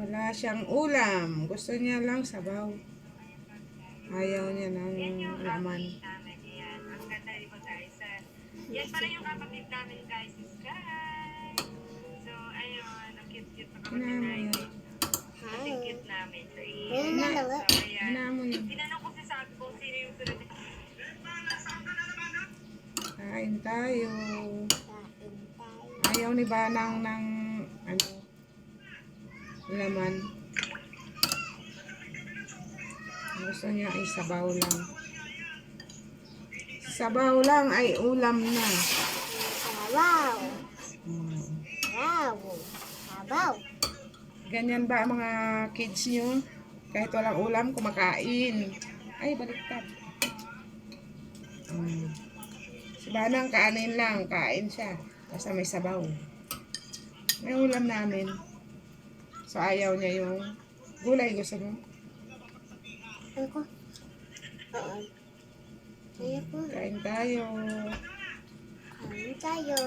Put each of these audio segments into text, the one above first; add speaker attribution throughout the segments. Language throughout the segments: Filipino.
Speaker 1: Wala siyang ulam. Gusto niya lang sabaw. Ayaw niya ng laman.
Speaker 2: Ang ganda, di ba guys? Yan pala yung kapatid namin guys, is Sky. So, ayun, ang cute-cute na kapatid
Speaker 1: Hinaan mo
Speaker 2: namin.
Speaker 1: yun.
Speaker 2: Ang cute namin. So, ayan.
Speaker 1: Hinaan mo yun.
Speaker 2: Tinanong ko si Sabi kung sino yung sunod.
Speaker 1: Kain tayo. Ayaw ni Banang ng ano, laman. Gusto niya ay sabaw lang. Sabaw lang ay ulam na.
Speaker 3: Sabaw. Sabaw. Sabaw.
Speaker 1: Ganyan ba ang mga kids nyo? Kahit walang ulam, kumakain. Ay, baliktad. Si Banang kanin lang, kain siya. Basta may sabaw. May ulam namin. So, ayaw niya yung gulay. Gusto mo?
Speaker 3: Ano ko? Oo. Ayaw ko.
Speaker 1: Kain tayo.
Speaker 3: Kain tayo.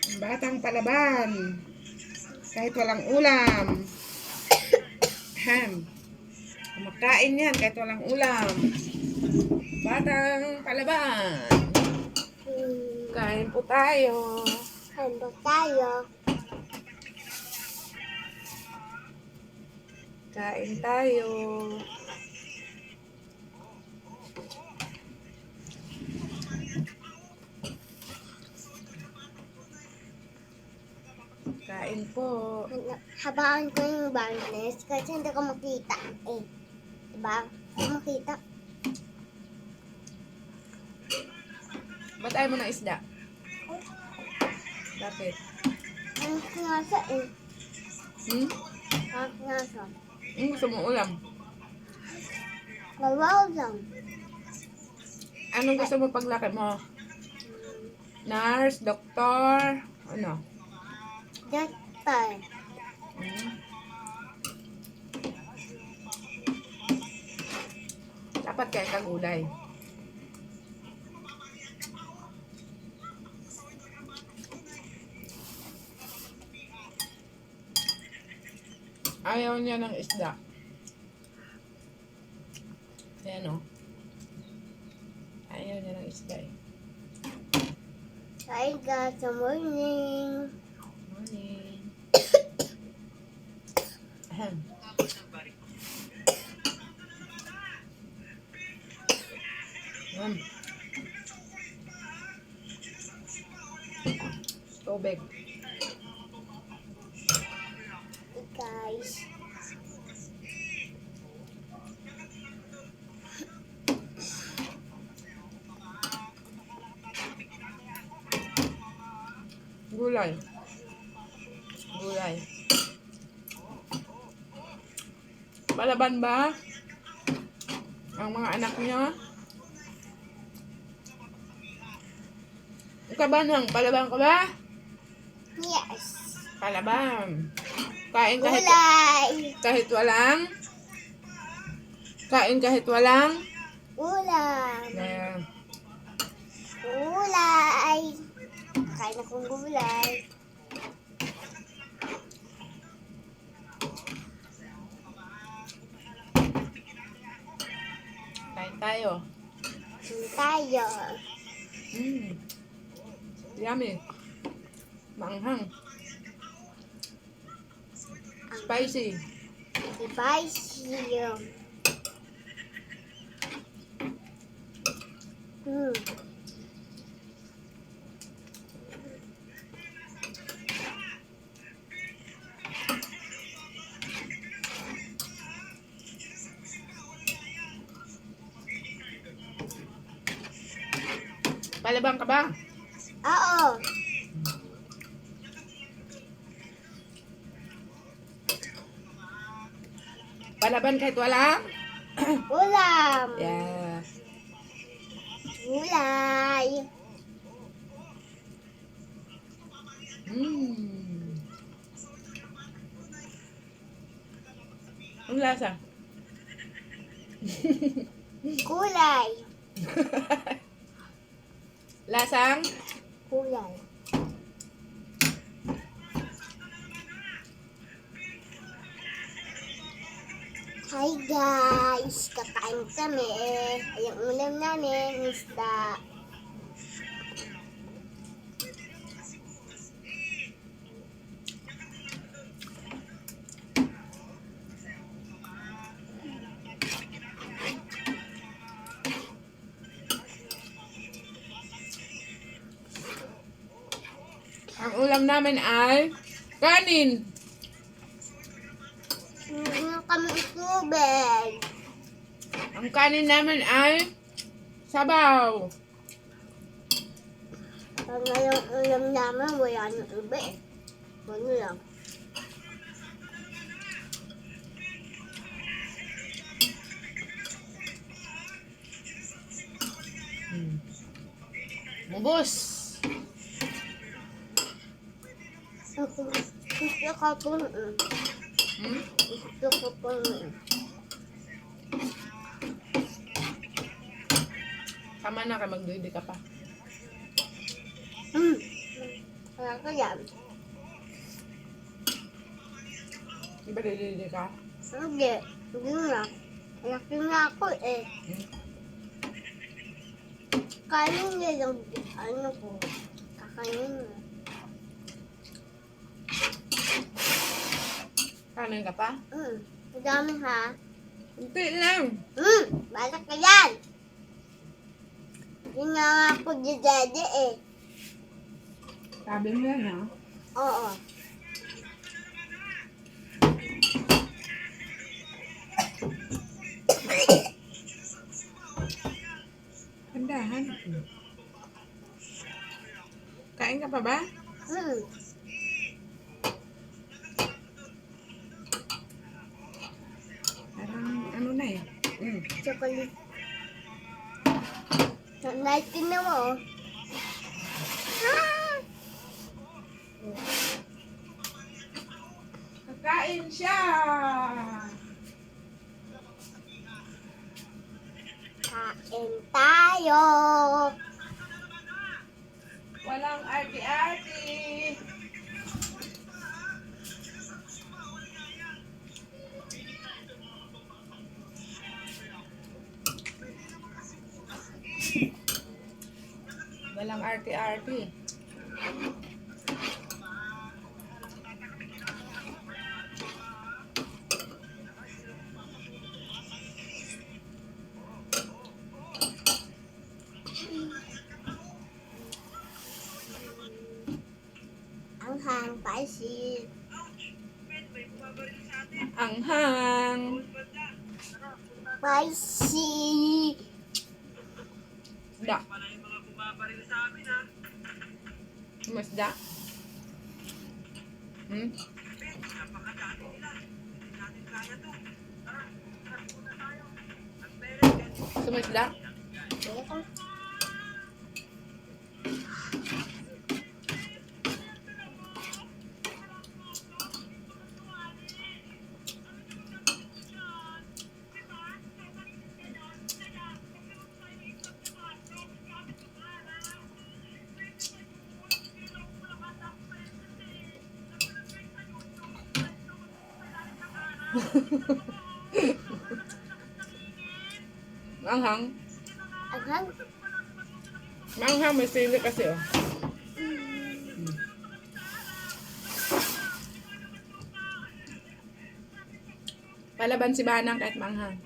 Speaker 1: Ang batang palaban. Kahit walang ulam. Ham. Kumakain yan kahit walang ulam. Batang palaban. Kain po tayo.
Speaker 3: Kain po tayo.
Speaker 1: Kain tayo. Kain po.
Speaker 3: Habaan ko yung barnes kasi hindi ko makita. Eh. Diba? Hindi ko makita.
Speaker 1: Ba't ayaw mo ng isda? Bakit?
Speaker 3: Ang kinasa eh.
Speaker 1: Hmm?
Speaker 3: Ang kinasa.
Speaker 1: Gusto mo ulam?
Speaker 3: Bawaw lang.
Speaker 1: Anong gusto mo paglaki mo? Nurse, doktor, ano?
Speaker 3: Doctor.
Speaker 1: Dapat kain kang gulay. Ayaw niya ng isda. Ayan o. Ayaw niya ng isda eh.
Speaker 3: Hi guys, good morning.
Speaker 1: Morning. Ahem. Tubig.
Speaker 3: Hey guys.
Speaker 1: Gulay. Gulay. Palaban ba ang mga anak niyo? Ikaw ba nang palaban ka ba?
Speaker 3: Yes.
Speaker 1: Palaban. Kain kahit
Speaker 3: Gulay.
Speaker 1: walang. Kain kahit walang.
Speaker 3: Ulam.
Speaker 1: Yeah.
Speaker 3: Gulay. Kain akong gulay.
Speaker 1: Kain tayo.
Speaker 3: Kain tayo.
Speaker 1: Yummy. Maanghang. Spicy.
Speaker 3: Spicy.
Speaker 1: Palaban ka ba?
Speaker 3: Oo.
Speaker 1: Palaban kahit walang.
Speaker 3: Ulam.
Speaker 1: Yeah.
Speaker 3: Gulay.
Speaker 1: Ang lasa.
Speaker 3: Gulay.
Speaker 1: Lasang?
Speaker 3: Gulay. Hi guys! Kakain kami. Yung ulam namin, isda.
Speaker 1: Ang ulam namin ay kanin.
Speaker 3: Hindi na kami tubig.
Speaker 1: Ang kanin namin ay sabaw.
Speaker 3: Pag ngayong ulam namin, wala na iba eh. Ano lang.
Speaker 1: Ubos.
Speaker 3: Gusto ko po.
Speaker 1: Hmm?
Speaker 3: Gusto ko po.
Speaker 1: Tama na ka, magdudi ka pa.
Speaker 3: Kaya ko yan.
Speaker 1: Di ba didi ka?
Speaker 3: Hindi. Hindi na. Laki na ako eh. Kanin niya yung ano ko. Kakainin na.
Speaker 1: Kanin ka pa?
Speaker 3: Ang dami ha.
Speaker 1: Hindi lang.
Speaker 3: Balak ka yan. Hindi nga ako didede eh.
Speaker 1: Sabi mo yan, ha?
Speaker 3: Oo.
Speaker 1: Handahan. Kain ka pa ba? Parang ano na eh.
Speaker 3: Chocolate. Naikin na mo.
Speaker 1: Kakain siya!
Speaker 3: Kain tayo.
Speaker 1: Walang arti-arti. Walang arti-arti.
Speaker 3: Ang hang paisit.
Speaker 1: Anghang.
Speaker 3: Paisit.
Speaker 1: Da. Masda. Hmm? Sumasda? Manghang.
Speaker 3: Ang hang.
Speaker 1: Manghang, may sili kasi oh. Palaban si Banang kahit manghang.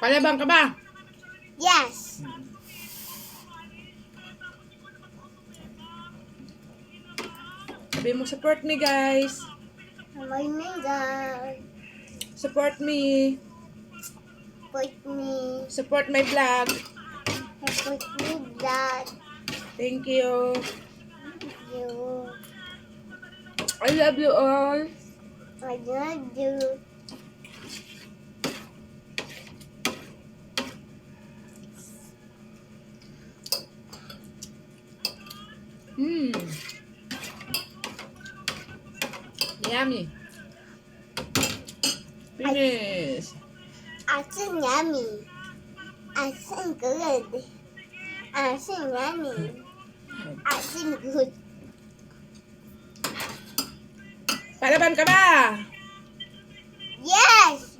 Speaker 1: Palaban ka ba?
Speaker 3: Yes.
Speaker 1: Sabi mo, support me guys.
Speaker 3: My nigga.
Speaker 1: Support me.
Speaker 3: Put me.
Speaker 1: Support my vlog.
Speaker 3: Put me that.
Speaker 1: Thank you.
Speaker 3: You.
Speaker 1: I love you all.
Speaker 3: I love you.
Speaker 1: Yummy. Finish.
Speaker 3: Asin yummy. Asin good. Asin yummy. Asin good.
Speaker 1: Palaban ka ba?
Speaker 3: Yes!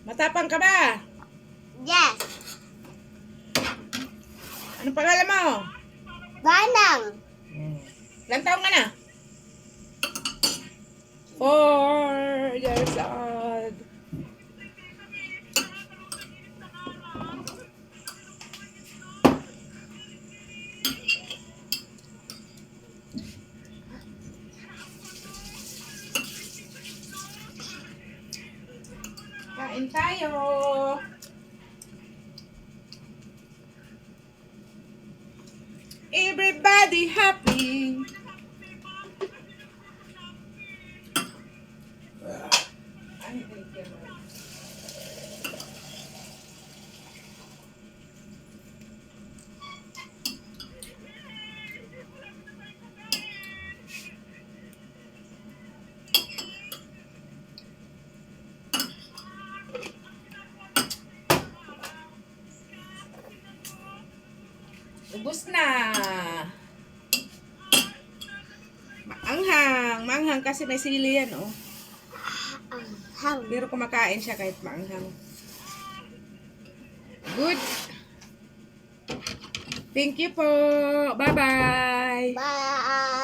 Speaker 1: Matapang ka ba?
Speaker 3: Yes!
Speaker 1: Anong pangalan mo?
Speaker 3: Banang!
Speaker 1: Ilang taong ka na? 4 years old. Kain tayo. Everybody happy. Ubus na. Maanghang. Maanghang kasi may sili yan, oh.
Speaker 3: Ang hang.
Speaker 1: Pero kumakain siya kahit maanghang. Good. Thank you po. Bye-bye.
Speaker 3: Bye!